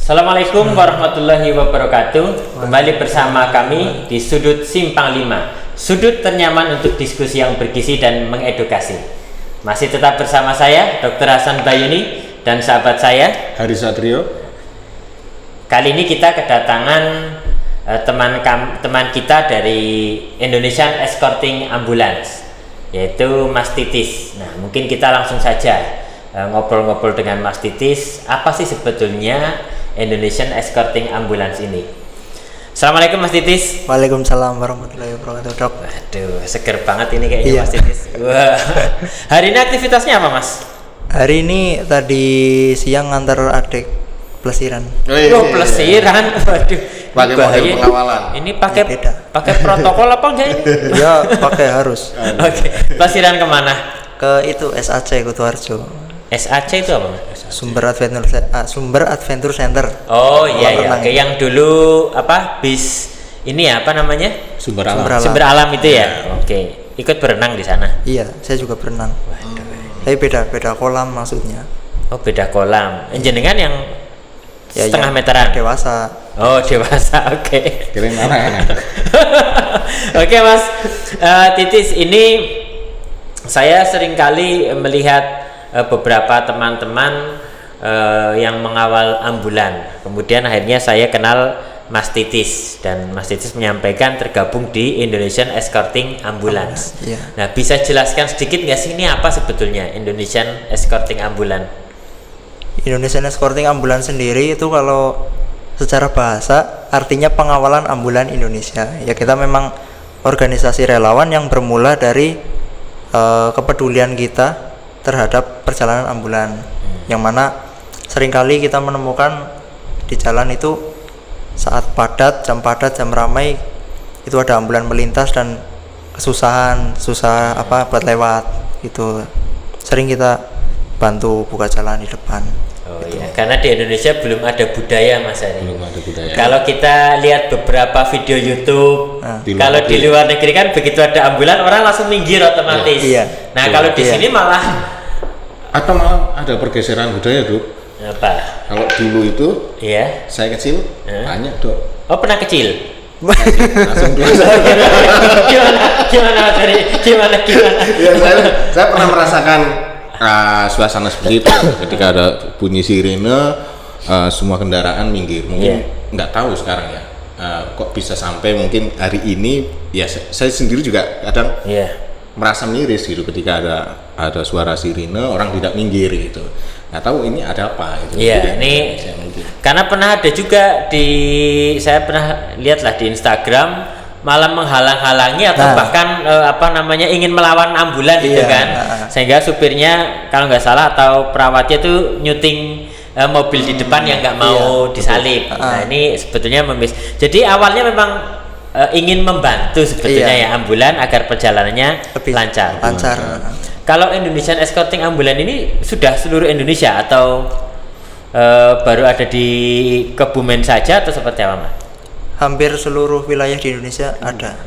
Assalamualaikum warahmatullahi wabarakatuh. Kembali bersama kami di Sudut Simpang 5, sudut ternyaman untuk diskusi yang bergizi dan mengedukasi. Masih tetap bersama saya, Dr. Hasan Bayuni, dan sahabat saya, Haris Satrio. Kali ini kita kedatangan teman kita dari Indonesian Escorting Ambulance, yaitu Mas Titis. Nah, mungkin kita langsung saja ngobrol-ngobrol dengan Mas Titis. Apa sih sebetulnya Indonesian Escorting Ambulance ini? Assalamualaikum Mas Titis. Waalaikumsalam warahmatullahi wabarakatuh, Dok. Waduh, seger banget ini kayaknya. Iya. Mas Titis. Wah. Hari ini aktivitasnya apa, Mas? Hari ini tadi siang ngantar adik pelesiran. Pelesiran. Waduh. Pakai bahaya. model pengawalan. Ini pakai Ya, beda. pakai protokol apa enggak ini? Ya, pakai harus. Oke. Pelesiran kemana? Ke itu SAC Kutoarjo. SAC itu apa, Mas? Sumber Adventure Center. Oh iya, Kolam renang. Oke, yang dulu apa bis ini ya, apa namanya? Sumber alam. Sumber alam. Sumber alam itu ya. Oke, ikut berenang di sana. Iya, saya juga berenang. Tapi beda kolam maksudnya. Oh, beda kolam. Jenengan yang Ya, setengah yang meteran. Dewasa. Oh, dewasa. Oke. Kirain mana? Oke, Mas Titis, ini saya seringkali melihat beberapa teman-teman yang mengawal ambulan. Kemudian akhirnya saya kenal Mas Titis, dan Mas Titis menyampaikan tergabung di Indonesian Escorting Ambulance. Iya. Nah, bisa jelaskan sedikit nggak sih ini apa sebetulnya Indonesian Escorting Ambulance? Indonesian Escorting Ambulance sendiri itu kalau secara bahasa artinya pengawalan ambulan Indonesia. Ya, kita memang organisasi relawan yang bermula dari kepedulian kita terhadap perjalanan ambulan, yang mana seringkali kita menemukan di jalan itu saat jam padat, jam ramai, itu ada ambulan melintas dan susah buat lewat gitu. Sering kita bantu buka jalan di depan. Oh iya, karena di Indonesia belum ada budaya, Mas Ari. Belum ada budaya. Kalau kita lihat beberapa video YouTube, Di luar kalau di negeri. luar negeri kan begitu ada ambulan orang langsung minggir otomatis. Iya. Nah, Iya. kalau di Iya. sini malah Atau malah ada pergeseran budaya, Dok. apa? Kalau dulu itu Iya. saya kecil, banyak, Dok. Oh, pernah kecil. Langsung biasa. Gimana Mas Ari? Gimana? Ya, saya pernah merasakan suasana seperti itu ketika ada bunyi sirene, semua kendaraan minggir. Mungkin nggak tahu sekarang ya, kok bisa sampai mungkin hari ini. Ya, saya sendiri juga kadang Iya. merasa miris gitu ketika ada suara sirine, orang tidak minggir gitu. Nggak tahu ini ada apa gitu. Iya, ini karena pernah ada juga saya pernah lihat lah di Instagram malah menghalang-halangi atau bahkan ingin melawan ambulan gitu Iya, kan, sehingga supirnya kalau nggak salah atau perawatnya tuh nyuting mobil di depan yang nggak mau disalip. Nah, ini sebetulnya jadi awalnya memang ingin membantu sebetulnya ya ambulan agar perjalanannya Lebih lancar. Kalau Indonesian Escorting Ambulance ini sudah seluruh Indonesia atau baru ada di Kebumen saja atau seperti apa, Mas? Hampir seluruh wilayah di Indonesia ada.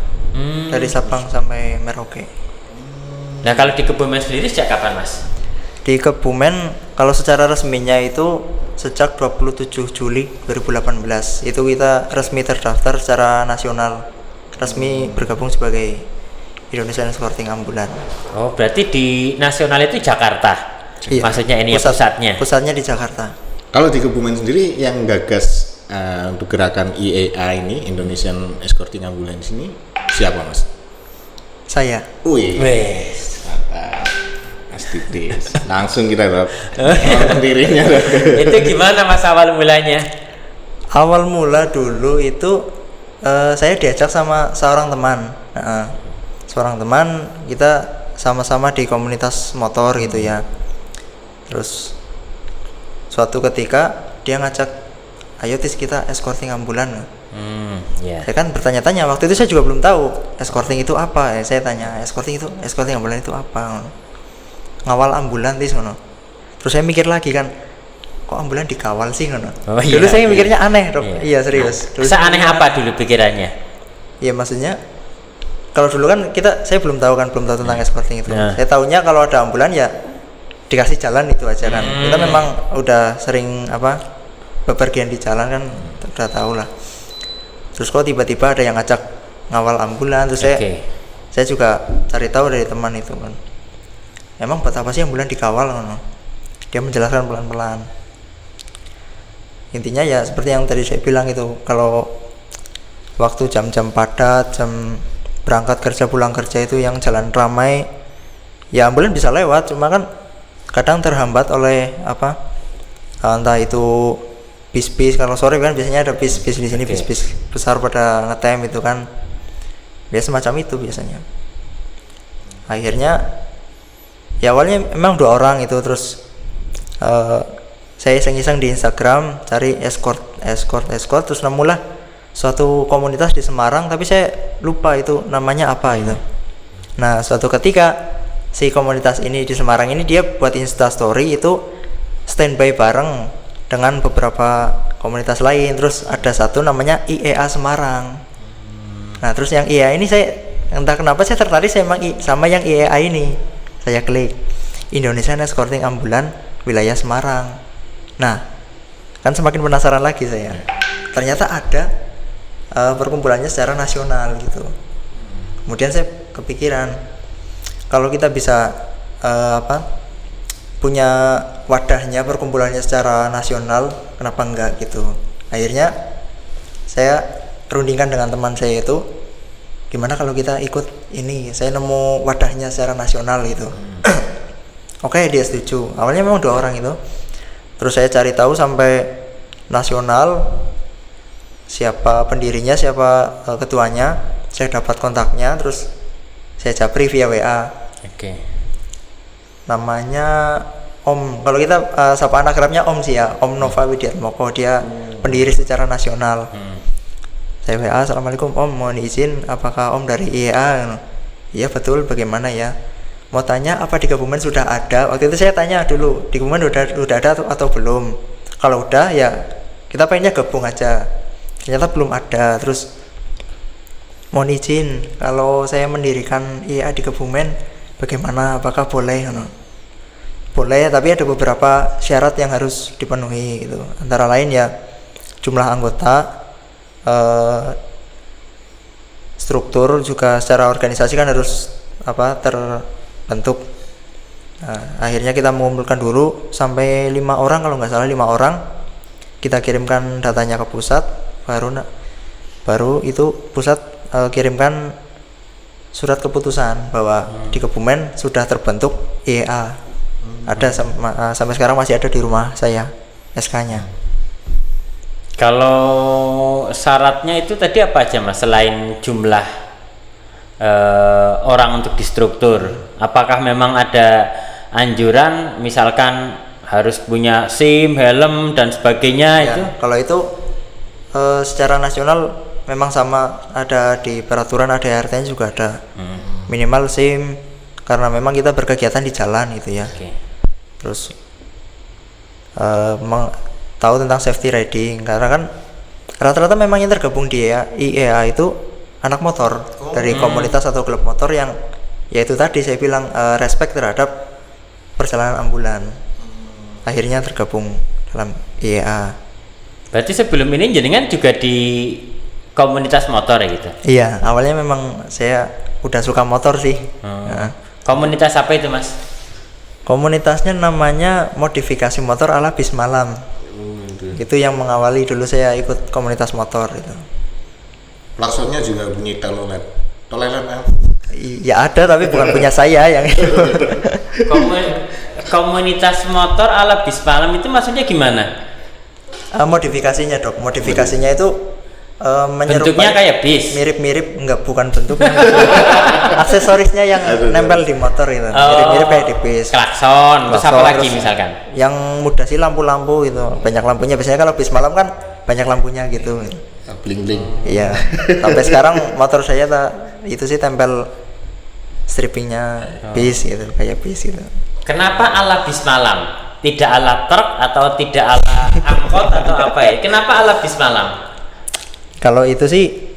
Dari Sabang sampai Merauke. Nah, kalau di Kebumen sendiri sejak kapan, Mas? Di Kebumen kalau secara resminya itu sejak 27 Juli 2018 itu kita resmi terdaftar secara nasional, resmi bergabung sebagai Indonesian Escorting Ambulance. Oh, berarti di nasional itu Jakarta. Iya. Maksudnya ini pusatnya. Pusatnya di Jakarta. Kalau di Kebumen sendiri yang gagas untuk gerakan IEA ini, Indonesian Escorting Ambulance ini siapa, Mas? Saya. Wih, Wes. mantap. Mas Titis. Langsung kita Rob. Pendirinya. Iya. Itu gimana Mas awal mulanya? Awal mula dulu itu saya diajak sama seorang teman. Seorang teman, kita sama-sama di komunitas motor gitu ya. Terus suatu ketika dia ngajak, ayo Tis kita escorting ambulan. Ya. Saya kan bertanya-tanya, waktu itu saya juga belum tahu escorting itu apa. Saya tanya, escorting ambulan itu apa? Ngawal ambulan Tis ngono. Terus saya mikir lagi kan, kok ambulan dikawal sih ngono. Oh, dulu iya, saya mikirnya aneh, Dok. Iya, serius. Dulu saya Seaneh mikirnya apa dulu pikirannya? Iya, maksudnya kalau dulu kan saya belum tahu tentang escorting itu. Nah. Saya tahunya kalau ada ambulan ya dikasih jalan itu aja kan. Kita memang udah sering bepergian di jalan kan udah tahu lah. Terus kok tiba-tiba ada yang ngajak ngawal ambulan, terus saya juga cari tahu dari teman itu kan, emang buat apa sih ambulan dikawal kan? Dia menjelaskan pelan-pelan. Intinya ya seperti yang tadi saya bilang itu, kalau waktu jam-jam padat, jam berangkat kerja pulang kerja itu yang jalan ramai, ya ambulan bisa lewat, cuma kan kadang terhambat oleh entah itu bis-bis. Kalau sore kan biasanya ada bis-bis di sini, bis-bis besar pada ngetem itu kan, ya semacam itu biasanya. Akhirnya ya awalnya memang 2 orang itu, terus saya iseng-iseng di Instagram cari escort, terus nemulah suatu komunitas di Semarang, tapi saya lupa itu namanya apa itu. Nah suatu ketika si komunitas ini di Semarang ini dia buat Instastory itu standby bareng dengan beberapa komunitas lain, terus ada satu namanya IEA Semarang. Nah terus yang IEA ini saya entah kenapa saya tertarik sama yang IEA ini, saya klik Indonesian Escorting Ambulan wilayah Semarang. Nah kan semakin penasaran lagi saya, ternyata ada perkumpulannya secara nasional gitu. Kemudian saya kepikiran, kalau kita bisa punya wadahnya, perkumpulannya secara nasional, kenapa enggak gitu. Akhirnya saya rundingkan dengan teman saya itu, gimana kalau kita ikut ini, saya nemu wadahnya secara nasional gitu. Oke, dia setuju. Awalnya memang 2 orang itu, terus saya cari tahu sampai nasional, siapa pendirinya, siapa ketuanya, saya dapat kontaknya, terus saya japri via WA. Namanya Om, kalau kita sapaan akrabnya Om sih ya, Om Nova Widiatmoko, dia pendiri secara nasional. Saya WA, Assalamualaikum Om, mohon izin, apakah Om dari IEA? Iya betul, bagaimana ya? Mau tanya apa di Kebumen sudah ada? Waktu itu saya tanya dulu, di Kebumen udah ada atau belum? Kalau udah ya kita pengennya gabung aja. Ternyata belum ada. Terus mohon izin, kalau saya mendirikan IEA di Kebumen bagaimana, apakah boleh? Boleh, tapi ada beberapa syarat yang harus dipenuhi gitu. Antara lain ya jumlah anggota, struktur juga secara organisasi kan harus terbentuk. Nah, akhirnya kita mengumpulkan dulu sampai 5 orang, kalau nggak salah 5 orang, kita kirimkan datanya ke pusat, baru itu pusat kirimkan surat keputusan bahwa di Kebumen sudah terbentuk IEA. Ada sampai sekarang masih ada di rumah saya SK-nya. Kalau syaratnya itu tadi apa aja Mas, selain jumlah orang untuk distruktur? Apakah memang ada anjuran misalkan harus punya SIM, helm dan sebagainya ya, itu? Kalau itu secara nasional memang sama, ada di peraturan, ada RT-nya juga ada. Minimal SIM, karena memang kita berkegiatan di jalan gitu ya. Terus tahu tentang safety riding, karena kan rata-rata memang yang tergabung di IEA itu anak motor dari komunitas atau klub motor yang yaitu tadi saya bilang respect terhadap perjalanan ambulan. Akhirnya tergabung dalam IEA. Berarti sebelum ini jenengan juga di komunitas motor ya gitu? Iya, awalnya memang saya udah suka motor sih. Komunitas apa itu Mas? Komunitasnya namanya Modifikasi Motor ala Bis Malam. Itu yang mengawali dulu saya ikut komunitas motor itu. Klaksonnya juga bunyi telolet. Ya ada, tapi bukan punya saya yang itu. Komunitas motor ala Bis Malam itu maksudnya gimana? Modifikasinya Dok, modifikasinya itu bentuknya kayak bis, mirip-mirip, enggak, bukan bentuknya. Aksesorisnya yang nempel di motor itu, mirip-mirip kayak di bis. Klakson, terus apa lagi misalkan? Yang mudah sih lampu-lampu itu, banyak lampunya. Biasanya kalau bis malam kan banyak lampunya gitu. Bling-bling. Iya. Sampai sekarang motor saya itu sih tempel strippingnya bis gitu, kayak bis gitu. Kenapa ala bis malam? Tidak ala truk atau tidak ala angkot atau apa ya? Kenapa ala bis malam? Kalau itu sih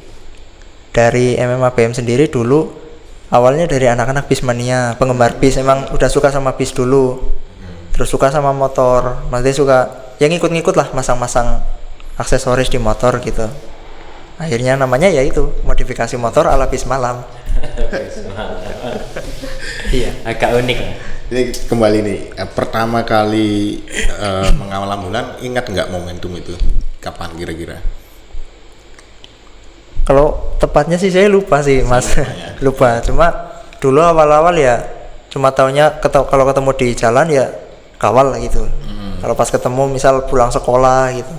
dari MMABM sendiri dulu awalnya dari anak-anak bismania, penggemar bis, emang udah suka sama bis dulu, terus suka sama motor, maksudnya suka ya ngikut-ngikut lah, masang-masang aksesoris di motor gitu. Akhirnya namanya ya itu modifikasi motor ala bis malam. Iya. Agak unik. Ini kembali nih, pertama kali mengawal ambulan, ingat nggak momentum itu? Kapan kira-kira? Kalau tepatnya sih saya lupa sih mas. Lupa, cuma dulu awal-awal ya cuma taunya kalau ketemu di jalan ya kawal gitu. Kalau pas ketemu misal pulang sekolah gitu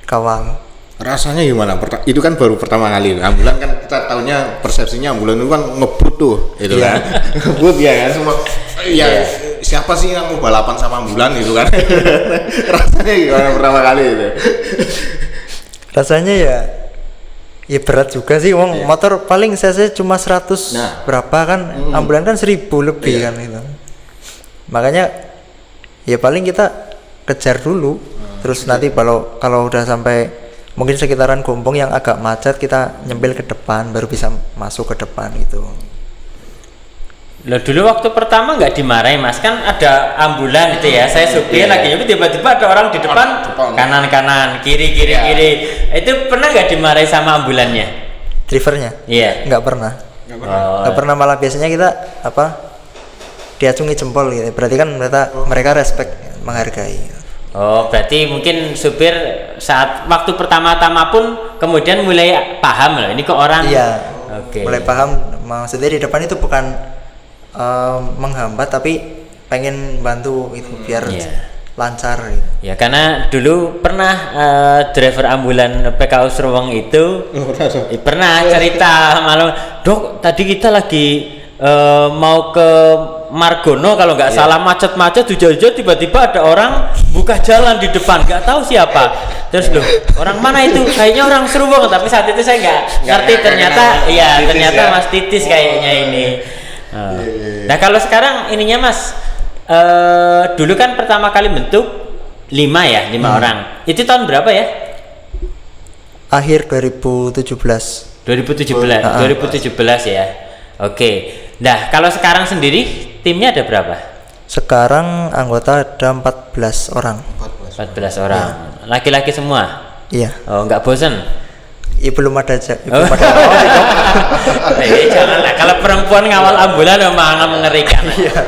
kawal. Rasanya gimana? Itu kan baru pertama kali. Ambulan kan kita taunya persepsinya ambulan itu kan ngebut tuh, itu kan. Ngebut ya kan semua. Ya siapa sih yang mau balapan sama ambulan gitu kan? Rasanya gimana pertama kali itu? Rasanya ya berat juga sih, motor paling cc cuma 100 berapa kan, ambulan kan 1000 lebih kan itu. Makanya ya paling kita kejar dulu, terus nanti kalau udah sampai mungkin sekitaran Gombong yang agak macet kita nyempil ke depan baru bisa masuk ke depan gitu. Loh, dulu waktu pertama nggak dimarahi mas, kan ada ambulan itu ya, saya supir lagi nyupi tiba-tiba ada orang di depan kanan kiri itu pernah nggak dimarahi sama ambulannya? Drivernya? Iya. Nggak pernah. Nggak pernah, malah biasanya kita diacungi jempol gitu, berarti kan mereka respect, menghargai. Oh, berarti mungkin supir saat waktu pertama-tama pun kemudian mulai paham loh, ini kok orang. Iya. Oke. Mulai paham, maksudnya di depan itu bukan menghambat tapi pengen bantu itu biar lancar gitu. Ya karena dulu pernah driver ambulan PKU Serwong itu pernah cerita malam, dok tadi kita lagi mau ke Margono kalau nggak salah, macet-macet hujan-hujan tiba-tiba ada orang buka jalan di depan, nggak tahu siapa. Terus loh, orang mana itu? Kayaknya orang Serwong, tapi saat itu saya nggak ngerti, ternyata ternyata Mas Titis kayaknya ini. Nah kalau sekarang ininya mas, dulu kan pertama kali bentuk 5 orang. Itu tahun berapa ya? Akhir 2017 ya. Oke. Nah kalau sekarang sendiri timnya ada berapa? Sekarang anggota ada 14 orang. 14 orang. Laki-laki semua? Iya. Oh nggak bosen? Belum ada janganlah, kalau perempuan ngawal ambulan memang mengerikan.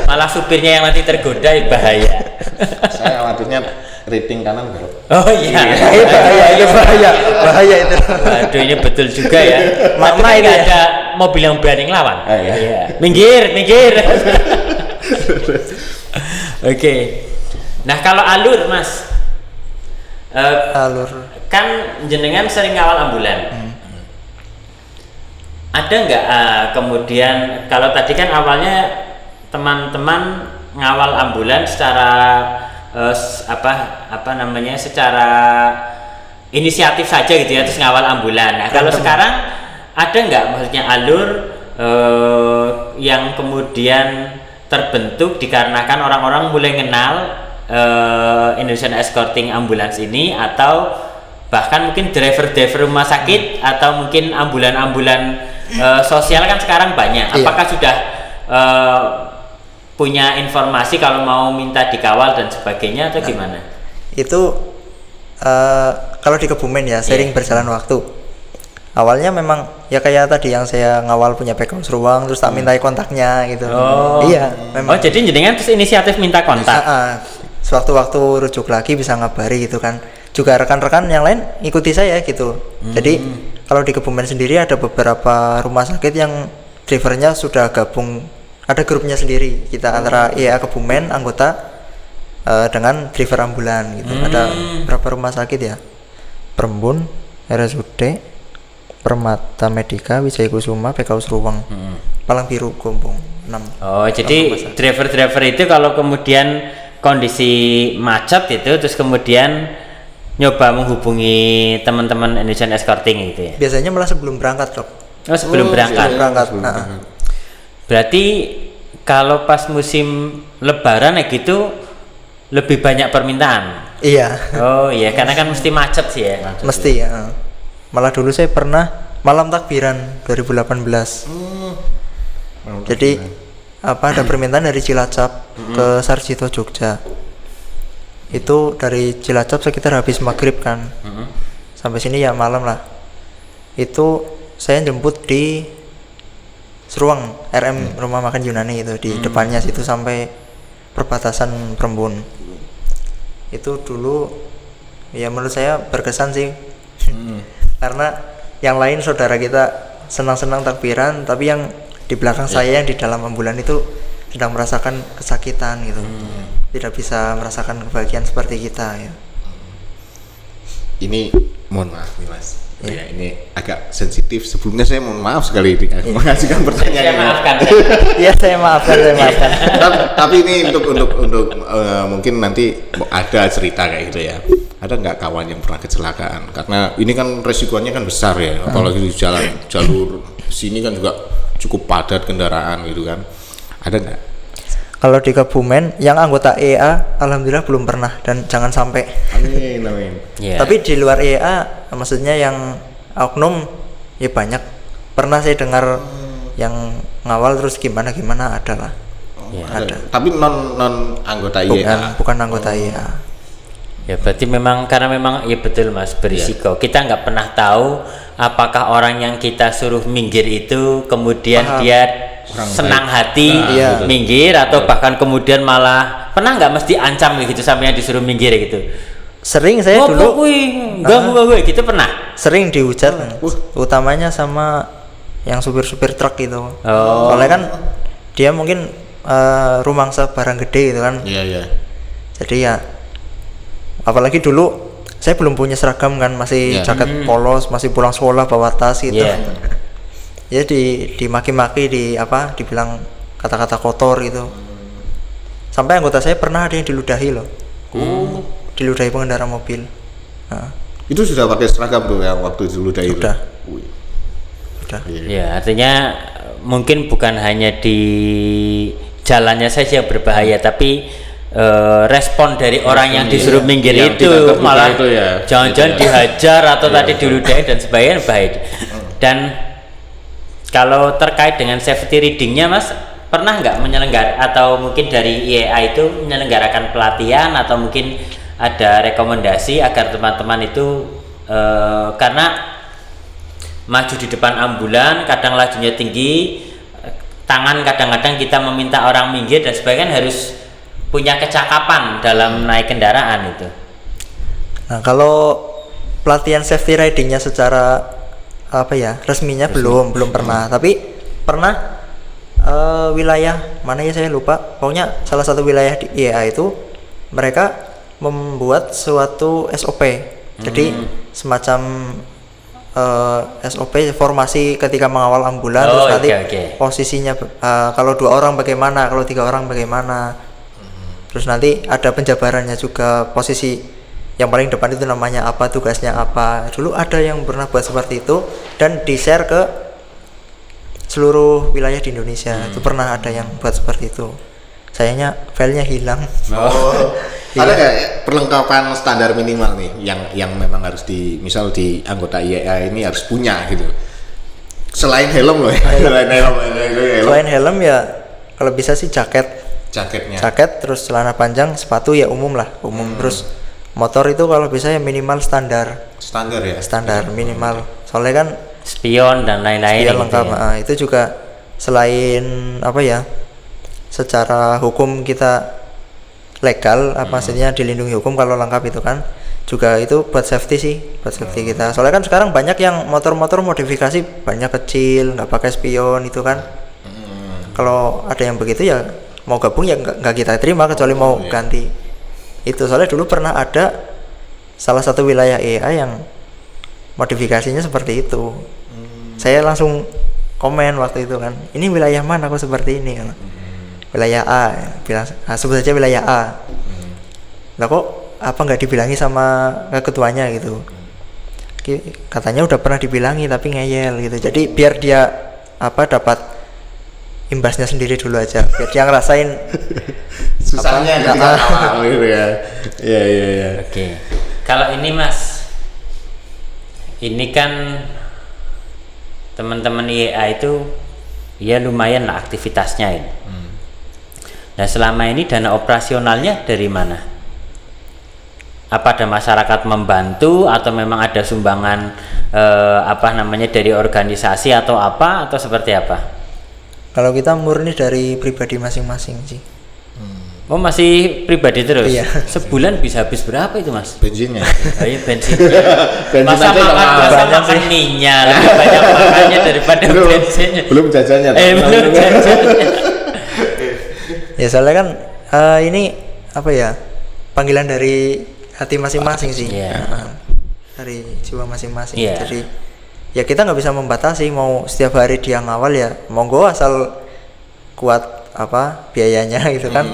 Malah supirnya yang nanti tergoda bahaya. Saya waktunya rating kanan bro. Oh iya. Bahaya itu. Waduh, ini betul juga ya. Mama ini ada mobil yang berani ngelawan. Iya. Minggir. Oke. Nah kalau alur mas, alur kan jenengan sering ngawal ambulan. Ada nggak kemudian, kalau tadi kan awalnya teman-teman ngawal ambulan secara secara inisiatif saja gitu ya, terus ngawal ambulan. Nah kalau sekarang ada nggak maksudnya alur yang kemudian terbentuk dikarenakan orang-orang mulai kenal Indonesian Escorting Ambulance ini, atau bahkan mungkin driver-driver rumah sakit atau mungkin ambulan-ambulan sosial kan sekarang banyak. Apakah sudah punya informasi kalau mau minta dikawal dan sebagainya atau gimana? Itu kalau di Kebumen ya sering berjalan waktu. Awalnya memang ya kayak tadi yang saya ngawal punya PKU Serwong, terus tak mintai kontaknya gitu. Iya, memang. Oh, jadi jenengan terus inisiatif minta kontak. Sewaktu-waktu rujuk lagi bisa ngabari gitu kan. Juga rekan-rekan yang lain ikuti saya gitu. Jadi kalau di Kebumen sendiri ada beberapa rumah sakit yang drivernya sudah gabung, ada grupnya sendiri. Kita antara IAA Kebumen anggota dengan driver ambulan gitu. Ada berapa rumah sakit ya? Perembun, RSUD, Permata Medika, Wijaya Kusuma, PKU Serwong, Palang Biru, Gombong, 6. Oh, jadi driver-driver itu kalau kemudian kondisi macet itu terus kemudian nyoba menghubungi teman-teman Indonesian Escorting gitu ya? Biasanya malah sebelum berangkat dok. Oh sebelum berangkat. Berarti kalau pas musim Lebaran ya gitu lebih banyak permintaan. Iya. Oh iya, karena kan mesti macet sih ya. Mesti ya. Malah dulu saya pernah malam takbiran 2018. Jadi ada permintaan dari Cilacap ke Sarjito Jogja. Itu dari Cilacap sekitar habis maghrib kan. Sampai sini ya malam lah. Itu saya jemput di Seruang RM Rumah Makan Yunani itu di depannya situ sampai perbatasan Perembun. Itu dulu ya menurut saya berkesan sih. Karena yang lain saudara kita senang-senang takbiran, tapi yang di belakang saya yang di dalam ambulan itu sedang merasakan kesakitan gitu. Tidak bisa merasakan kebahagiaan seperti kita ya. Ini mohon maaf nih Mas. Ya, ini agak sensitif. Sebelumnya saya mohon maaf sekali mengasihkan pertanyaan. Saya maafkan. Iya, saya maafkan. Tapi ini untuk mungkin nanti ada cerita kayak gitu ya. Ada nggak kawan yang pernah kecelakaan? Karena ini kan resikonya kan besar ya, apalagi di jalur sini kan juga cukup padat kendaraan gitu kan. Ada nggak? Kalau di Kebumen yang anggota EA alhamdulillah belum pernah dan jangan sampai. Amin. Yeah. Tapi di luar EA maksudnya yang oknum ya banyak. Pernah saya dengar yang ngawal terus gimana adalah. Ada. Tapi non anggota IEA. Bukan anggota EA. Ya berarti karena memang ya betul Mas, berisiko. Kita nggak pernah tahu apakah orang yang kita suruh minggir itu kemudian dia senang hati minggir atau bahkan kemudian malah pernah nggak mesti ancam gitu sampai yang disuruh minggir gitu. Sering saya dulu ganggu gitu pernah. Sering dihujat, utamanya sama yang supir-supir truk itu. Soalnya kan dia mungkin rumangsa barang gede gitu kan. Iya. Jadi ya apalagi dulu saya belum punya seragam kan, masih jaket polos, masih pulang sekolah bawa tas gitu. Ya dimaki-maki, dibilang kata-kata kotor gitu. Sampai anggota saya pernah ada yang diludahi loh. Diludahi pengendara mobil. Itu sudah pakai seragam tuh yang waktu diludahi itu. Udah. Ya, artinya mungkin bukan hanya di jalannya saja yang berbahaya, tapi respon dari orang yang disuruh minggir itu malah jangan-jangan dihajar atau tadi diludahi dan sebagainya bahaya. Dan kalau terkait dengan safety readingnya Mas, pernah nggak atau mungkin dari IEA itu menyelenggarakan pelatihan atau mungkin ada rekomendasi agar teman-teman itu karena maju di depan ambulan kadang lajunya tinggi, tangan kadang-kadang kita meminta orang minggir dan sebagainya, harus punya kecakapan dalam naik kendaraan itu. Nah, kalau pelatihan safety ridingnya secara resminya belum pernah, tapi pernah wilayah mana ya saya lupa, pokoknya salah satu wilayah di IEA itu mereka membuat suatu SOP. Jadi semacam SOP formasi ketika mengawal ambulan, terus nanti posisinya kalau 2 orang bagaimana, kalau 3 orang bagaimana, terus nanti ada penjabarannya juga, posisi yang paling depan itu namanya apa, tugasnya apa. Dulu ada yang pernah buat seperti itu dan di-share ke seluruh wilayah di Indonesia. Itu pernah ada yang buat seperti itu. Sayangnya filenya hilang. Ada nggak perlengkapan standar minimal nih yang memang harus misal di anggota IEA ini harus punya gitu? Selain helm loh. Selain helm ya kalau bisa sih jaketnya. Jaket, terus celana panjang, sepatu ya umum. Terus motor itu kalau bisa ya minimal standar ya? Standar minimal. Soalnya kan spion dan lain-lain spion lengkap gitu ya. Itu juga selain secara hukum kita legal, maksudnya dilindungi hukum kalau lengkap itu kan, juga itu buat safety kita. Soalnya kan sekarang banyak yang motor-motor modifikasi banyak kecil, nggak pakai spion itu kan. Kalau ada yang begitu ya mau gabung ya nggak kita terima, kecuali mau ganti itu. Soalnya dulu pernah ada salah satu wilayah EA yang modifikasinya seperti itu. Saya langsung komen waktu itu kan, ini wilayah mana kok seperti ini kan. Wilayah A, bilang sebut saja wilayah A. Lah kok apa nggak dibilangi sama ketuanya gitu. Katanya udah pernah dibilangi tapi ngeyel gitu. Jadi biar dia dapat imbasnya sendiri dulu aja, biar dia ngerasain susahnya ketika awal gitu ya. Iya. Oke. Kalau ini Mas, ini kan teman-teman IEA itu ya lumayan lah aktivitasnya ini. Nah selama ini dana operasionalnya dari mana? apa ada masyarakat membantu atau memang ada sumbangan dari organisasi atau apa atau seperti apa? Kalau kita murni dari pribadi masing-masing sih. Oh masih pribadi terus? Iya. Sebulan bisa habis berapa itu mas? Bensinnya. Oh iya bensin. Bensin masa aja makan sama masa banyak makan sih. minyak lebih banyak makannya daripada bensinnya. Belum jajannya. Belum jajannya. Ya soalnya kan ini apa ya, panggilan dari hati masing-masing sih. Iya. Dari jiwa masing-masing. Iya. Jadi ya kita nggak bisa membatasi mau setiap hari dia ngawal ya monggo asal kuat apa biayanya gitu kan.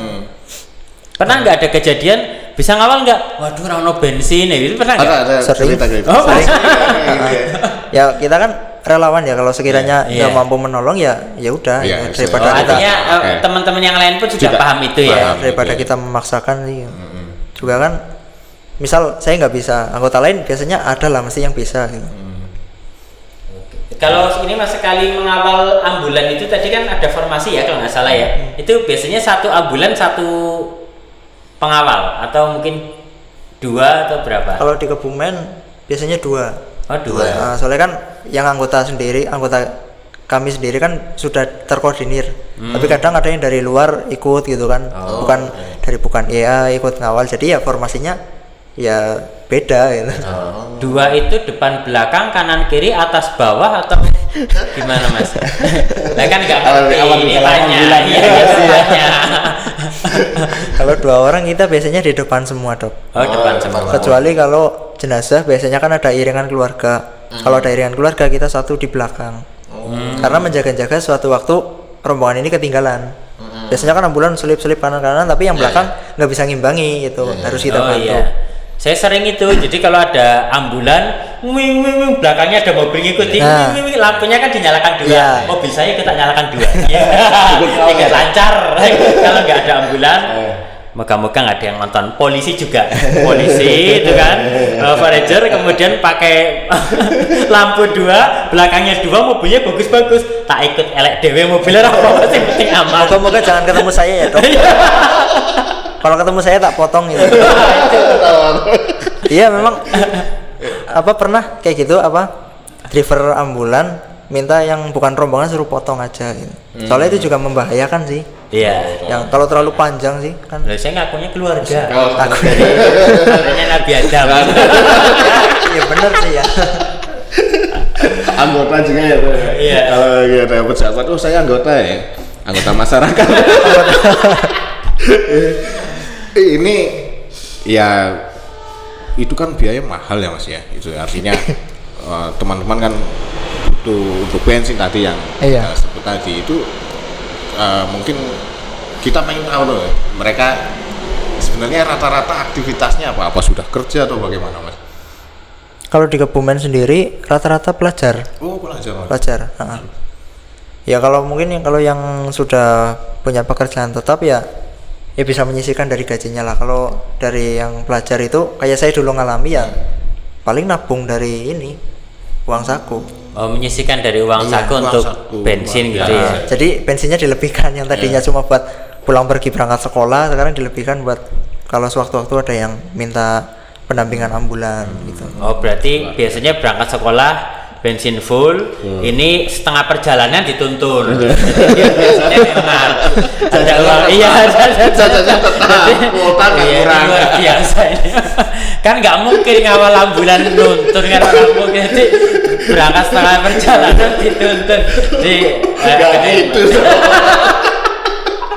Pernah nggak ada kejadian bisa ngawal nggak? Waduh rano bensin ya itu pernah nggak? Ada Sering. cerita gitu. Oh, Sering. Ya kita kan relawan ya, kalau sekiranya Iya. nggak mampu menolong ya udah Iya, ya, daripada Oh, kita artinya Oke. teman-teman yang lain pun juga Juga paham itu ya. paham. daripada Oke. kita memaksakan sih. Juga kan misal saya nggak bisa, anggota lain biasanya ada lah mesti yang bisa gitu. Kalau ini mas sekali mengawal ambulan itu tadi kan ada formasi ya kalau nggak salah ya. Itu biasanya satu ambulan satu pengawal atau mungkin dua atau berapa? Kalau di Kebumen biasanya dua. Oh dua. Nah, soalnya kan yang anggota kami sendiri kan sudah terkoordinir. Tapi kadang ada yang dari luar ikut gitu kan. Bukan EA ikut ngawal. Jadi ya formasinya ya beda gitu. Dua itu depan belakang kanan kiri atas bawah atau gimana mas? Nah kan nggak ngerti Awal ini bicara tanya. ambulan. Iya tanya. Kalau dua orang kita biasanya di depan semua dok. Oh depan semua. Kecuali kalau jenazah biasanya kan ada iringan keluarga. Kalau ada iringan keluarga kita satu di belakang. Karena menjaga-jaga suatu waktu rombongan ini ketinggalan. Biasanya kan ambulan selip-selip kanan-kanan tapi yang belakang nggak bisa ngimbangi gitu. Harus kita Oh bantu. iya. Saya sering itu. Jadi kalau ada ambulan, wing wing wing belakangnya ada mobil ngikutin, Nah. wing, wing, wing, lampunya kan dinyalakan dua. Iya. Mobil saya kita nyalakan dua. Iya. Tidak lancar. Kalau nggak ada ambulan. Moga-moga nggak ada yang nonton. Polisi juga, polisi itu kan, Forager kemudian pakai lampu dua, belakangnya dua, mobilnya bagus-bagus. Tak ikut elek dewe mobilnya apa sih penting aman. Moga-moga jangan ketemu saya ya dok. Kalau ketemu saya tak potong gitu. Iya memang apa pernah kayak gitu apa driver ambulan minta yang bukan rombongan suruh potong aja gitu. Soalnya itu juga membahayakan sih. Iya. Yang kalau terlalu panjang sih kan. Lah saya ngakunya keluarga. Aku Katanya Nabi Adam. iya bener sih ya. Anggota juga ya. Pak? Iya. Kalau ya ada pejabat, oh saya anggota ya. Anggota masyarakat. Ini ya itu kan biaya mahal ya mas ya. Itu artinya teman-teman kan butuh untuk bensin tadi yang Iya. sebut tadi itu mungkin kita pengen tahu loh mereka sebenarnya rata-rata aktivitasnya apa sudah kerja atau bagaimana mas? Kalau di Kebumen sendiri rata-rata pelajar. Oh pelajar mas. Pelajar. Ya kalau mungkin kalau yang sudah punya pekerjaan tetap ya bisa menyisihkan dari gajinya lah. Kalau dari yang pelajar itu kayak saya dulu ngalami ya paling nabung dari ini uang saku. Oh, menyisihkan dari uang Iya, saku uang untuk saku. bensin gitu Iya. ya. Jadi bensinnya dilebihkan yang tadinya cuma buat pulang pergi berangkat sekolah, sekarang dilebihkan buat kalau sewaktu-waktu ada yang minta pendampingan ambulan gitu. Oh, berarti biasanya berangkat sekolah bensin full, ini setengah perjalanan dituntun. Jadi biasanya memang ada uang. Iya, Jajannya tetap, kuota nggak iya, ini kurang. luar biasa ini. Kan nggak mungkin ngawal ambulan nuntun kan nggak mungkin. Jadi berangkat setengah perjalanan dituntun di Nggak gitu.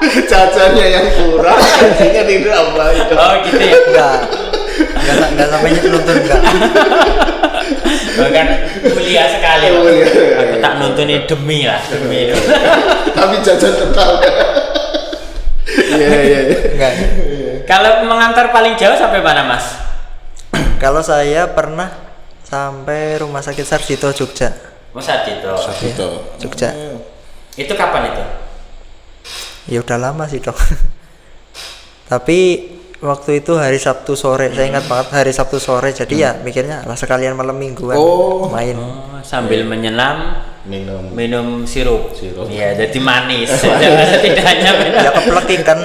Jajannya yang kurang, gajinya tidak apa itu. Oh gitu ya. Enggak sampai nuntun enggak. Bahkan mulia sekali. Pak. Mulia. Aku tak nuntuni demi lah, demi. Tapi jajan tetap. Iya. Enggak. Kalau mengantar paling jauh sampai mana, Mas? Kalau saya pernah sampai Rumah Sakit Sarjito Jogja. Masa gitu. Gitu. Jogja. Itu kapan itu? Ya udah lama sih dok. Tapi waktu itu hari Sabtu sore, saya ingat banget hari Sabtu sore. Jadi ya mikirnya lah sekalian malam mingguan main. Oh, sambil menyelam Minum sirup. Sirup. Iya, jadi manis. Tidak hanya minum. Ya kepleking kan.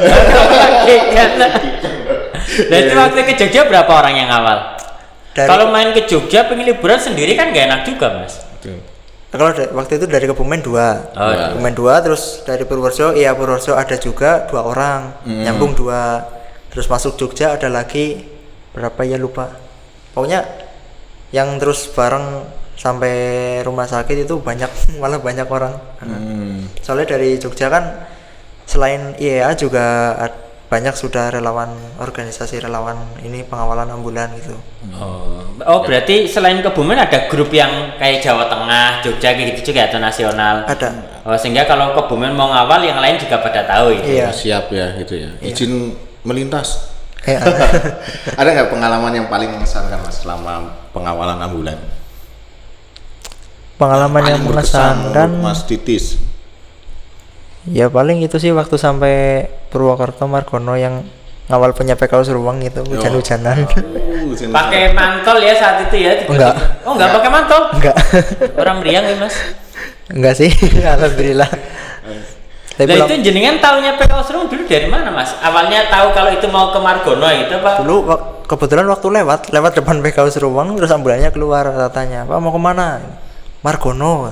Nah itu waktu ke Jogja berapa orang yang awal? Dari- Kalau main ke Jogja pengen liburan sendiri kan nggak enak juga mas. Kalau waktu itu dari Kebumen 2. Oh, iya. Kebumen 2, terus dari Purworejo, Purworejo ada juga 2 orang, nyambung 2. Terus masuk Jogja ada lagi berapa ya lupa. Pokoknya yang terus bareng sampai rumah sakit itu banyak, malah banyak orang. Soalnya dari Jogja kan selain IEA juga banyak sudah relawan, organisasi relawan ini pengawalan ambulan gitu. Oh berarti selain Kebumen ada grup yang kayak Jawa Tengah, Jogja kayak gitu juga atau nasional? Ada. Oh sehingga kalau Kebumen mau ngawal yang lain juga pada tahu itu. Iya. Siap ya gitu ya. Izin melintas. Ya. Ada nggak pengalaman yang paling mengesankan mas selama pengawalan ambulan? Pengalaman yang Paling berkesan mengesankan menurut Mas Titis. ya paling itu sih waktu sampai Purwokerto Margono yang ngawal punya PKU Seruang itu hujan-hujanan. Pakai mantol ya saat itu ya? Enggak. Oh enggak pakai mantol? Enggak. Orang meriang ya mas. Enggak sih, alhamdulillah. Tapi Nah itu jenengan taunya PKU Serung dulu dari mana mas? Awalnya tahu kalau itu mau ke Margono itu apa? dulu kebetulan waktu lewat depan PKU Seruang terus ambulannya keluar, katanya Pak mau kemana? Margono.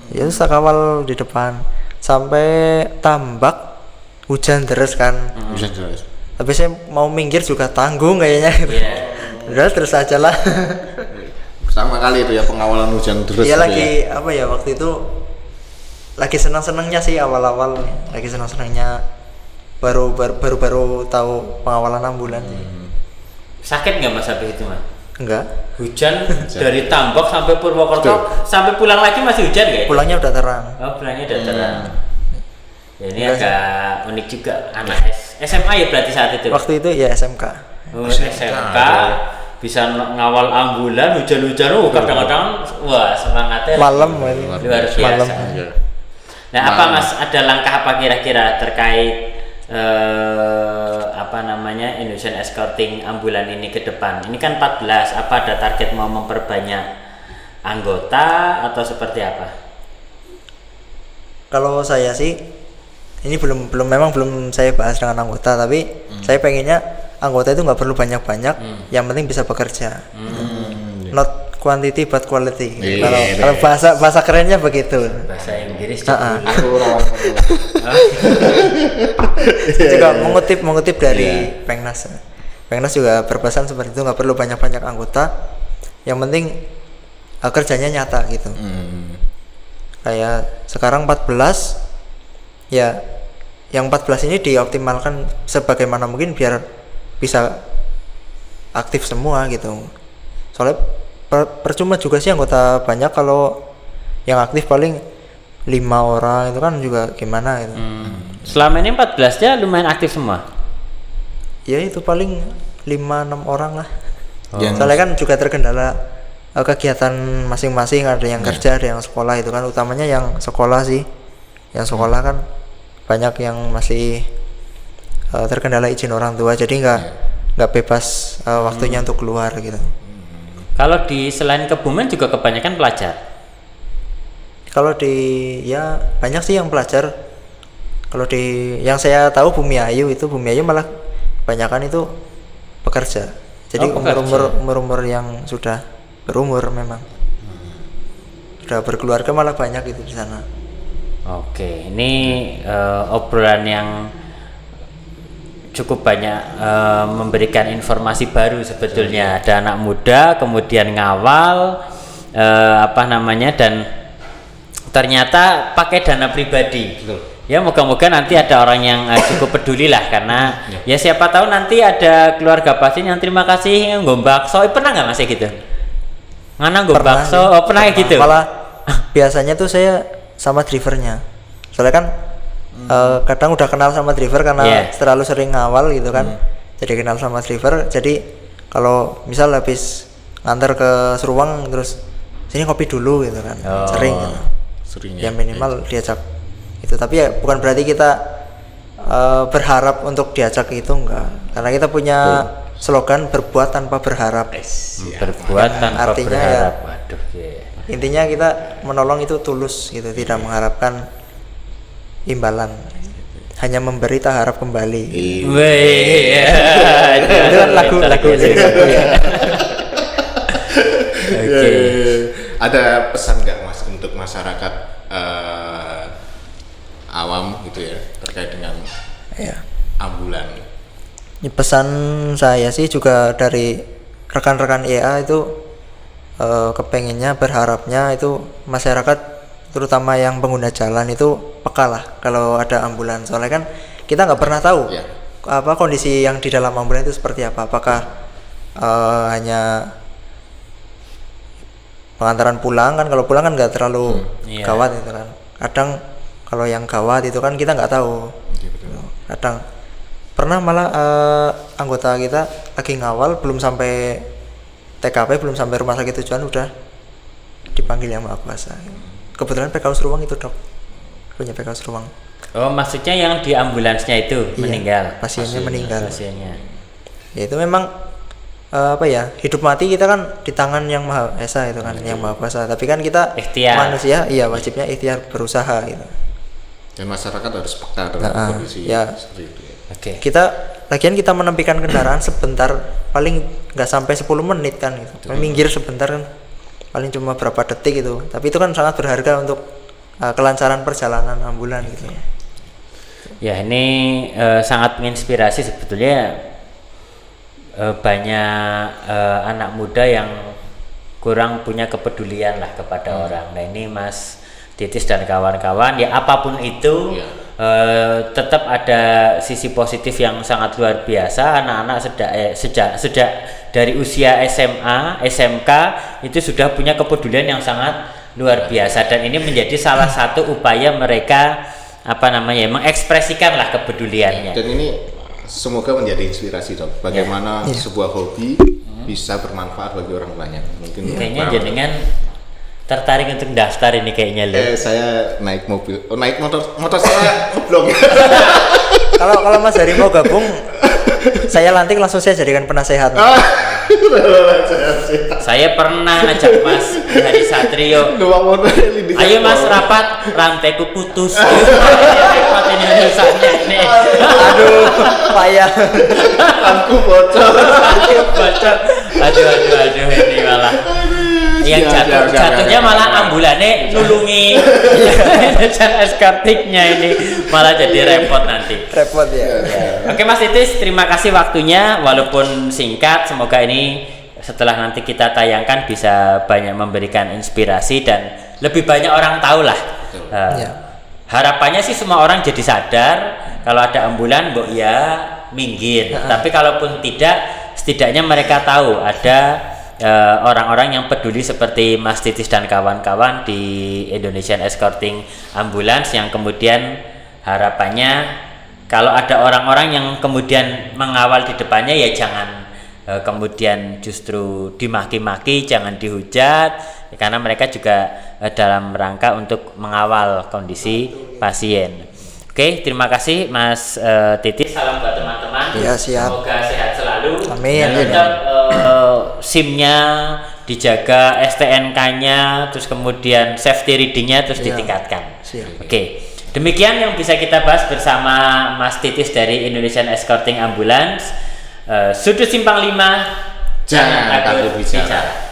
Ya terus tak kawal di depan sampai Tambak, hujan deras kan. Bisa jelas. Tapi saya mau minggir juga tanggung kayaknya. Iya. Udah terus aja lah. Pertama kali itu ya pengawalan hujan deras. Iya itu lagi ya. apa ya waktu itu lagi senang-senangnya sih awal-awal, lagi senang-senangnya baru tahu pengawalan ambulan sih. Sakit nggak mas habis itu mas? Enggak, Hujan dari Tambak sampai Purwokerto sampai pulang lagi masih hujan nggak? pulangnya udah terang. Oh pulangnya udah terang. Ya, ini agak unik juga anak SMA ya berarti saat itu. Waktu itu ya SMK. Oh, SMK bisa ngawal ambulan hujan-hujan, kadang-kadang wah semangatnya Malam luar biasa. malam. Nah apa mas, ada langkah apa kira-kira terkait apa namanya Indonesian Escorting Ambulan ini ke depan? Ini kan 14, apa ada target mau memperbanyak anggota atau seperti apa? Kalau saya sih ini memang belum saya bahas dengan anggota, tapi saya pengennya anggota itu nggak perlu banyak-banyak, yang penting bisa bekerja. Not quantity but quality. Kalau bahasa kerennya begitu. Bahasa Inggris Juga mengutip dari Pengnas. Pengnas juga berpesan seperti itu, nggak perlu banyak-banyak anggota, yang penting kerjanya nyata gitu. Kayak sekarang 14 ya, yang 14 ini dioptimalkan sebagaimana mungkin biar bisa aktif semua gitu. Soalnya percuma juga sih anggota banyak kalau yang aktif paling 5 orang itu kan juga gimana gitu. Selama ini 14 nya lumayan aktif semua. Ya itu paling 5-6 orang lah. Yang- Soalnya kan juga terkendala kegiatan masing-masing, ada yang kerja, ada yang sekolah, itu kan utamanya yang sekolah sih. Yang sekolah kan banyak yang masih terkendala izin orang tua, jadi nggak bebas waktunya untuk keluar gitu. Kalau di selain Kebumen juga kebanyakan pelajar. Kalau di ya banyak sih yang pelajar. Kalau di yang saya tahu Bumiayu malah kebanyakan itu pekerja. Jadi umur yang sudah berumur memang sudah berkeluarga malah banyak itu di sana. Oke, ini obrolan yang cukup banyak memberikan informasi baru sebetulnya. Ada anak muda kemudian ngawal dan ternyata pakai dana pribadi. Ya moga-moga nanti ada orang yang cukup peduli lah, karena ya siapa tahu nanti ada keluarga pasien yang terima kasih nggo bakso. Pernah nggak masih gitu? Ngana nggo bakso? Oh, pernah kayak gitu. Malah biasanya tuh saya sama drivernya. Soalnya kan kadang udah kenal sama driver karena terlalu sering ngawal gitu kan. Jadi kenal sama driver. Jadi kalau misal habis nganter ke Seruang terus sini kopi dulu gitu kan. Sering gitu. Ya minimal diajak itu, tapi ya bukan berarti kita berharap untuk diajak itu, enggak, karena kita punya slogan berbuat tanpa berharap. Berbuat tanpa artinya berharap. ya, Waduh, intinya kita menolong itu tulus gitu, tidak mengharapkan imbalan. hanya memberi tak harap kembali. Wih, Itu kan lagu ya. Oke. Ada pesan nggak Mas untuk masyarakat awam gitu ya terkait dengan Ya. ambulan? Ini pesan saya sih juga dari rekan-rekan EA itu kepengennya berharapnya itu masyarakat terutama yang pengguna jalan itu peka lah kalau ada ambulan, soalnya kan kita nggak pernah tahu Ya. apa kondisi yang di dalam ambulan itu seperti apa, apakah hanya pengantaran pulang kan, kalau pulang kan nggak terlalu Iya. gawat itu kan, kadang kalau yang gawat itu kan kita nggak tahu. Iya, betul. Kadang pernah malah anggota kita lagi ngawal belum sampai TKP, belum sampai rumah sakit tujuan udah dipanggil yang Maha Kuasa. Kebetulan PKU Seruang itu dok, punya PKU Seruang. Oh, maksudnya yang di ambulansnya itu Iya, meninggal. pasiennya meninggal. Pasiennya. Ya itu memang apa ya, hidup mati kita kan di tangan yang Maha Esa itu kan, yang Maha Kuasa. Tapi kan kita Ikhtiar. manusia, iya wajibnya ikhtiar berusaha gitu. Dan masyarakat harus peka dengan kondisi ya. seperti itu. Ya. Oke. Lagian kita menepikan kendaraan sebentar, paling nggak sampai 10 menit kan gitu. Minggir sebentar kan paling cuma berapa detik itu. Tapi itu kan sangat berharga untuk kelancaran perjalanan ambulan gitu. Ya, ini sangat menginspirasi sebetulnya. Banyak anak muda yang kurang punya kepedulian lah kepada orang. Nah, ini Mas Titis dan kawan-kawan, ya apapun itu tetap ada sisi positif yang sangat luar biasa. Anak-anak sejak dari usia SMA, SMK itu sudah punya kepedulian yang sangat luar biasa, dan ini menjadi salah satu upaya mereka mengekspresikan lah kepeduliannya. Dan ini semoga menjadi inspirasi dok. Bagaimana sebuah hobi bisa bermanfaat bagi orang banyak. Mungkin Kayaknya jenengan tertarik untuk daftar ini kayaknya loh. saya naik mobil, naik motor saya ngeblong. Kalau Mas Hari mau gabung, saya lantik langsung saya jadikan penasehat. Saya pernah ajak Mas Hari Satrio. Ayo Mas rapat, rantaiku putus. Repot ini urusannya nih. Aduh, payah. Aku bocor. Bocor. Aduh ini malah. Yang jatuhnya malah ambulannya nulungi. Dan eskartiknya ini malah jadi repot nanti. Repot ya. Oke Mas Titis, terima kasih waktunya walaupun singkat. Semoga ini setelah nanti kita tayangkan bisa banyak memberikan inspirasi dan lebih banyak orang tahu lah. Harapannya sih semua orang jadi sadar kalau ada ambulan, mbok ya minggir. Tapi kalaupun tidak, setidaknya mereka tahu ada orang-orang yang peduli seperti Mas Titis dan kawan-kawan di Indonesian Escorting Ambulance, yang kemudian harapannya kalau ada orang-orang yang kemudian mengawal di depannya ya jangan kemudian justru dimaki-maki, jangan dihujat, karena mereka juga dalam rangka untuk mengawal kondisi pasien. Oke, terima kasih Mas Titis. Salam buat teman-teman. Ya, siap. Semoga sehat selalu. Amin. Dan tetap SIM-nya dijaga, STNK-nya, terus kemudian safety reading-nya terus ditingkatkan. Siap. Oke. Demikian yang bisa kita bahas bersama Mas Titis dari Indonesian Escorting Ambulance. Sudut Simpang 5, Jangan takut bicara.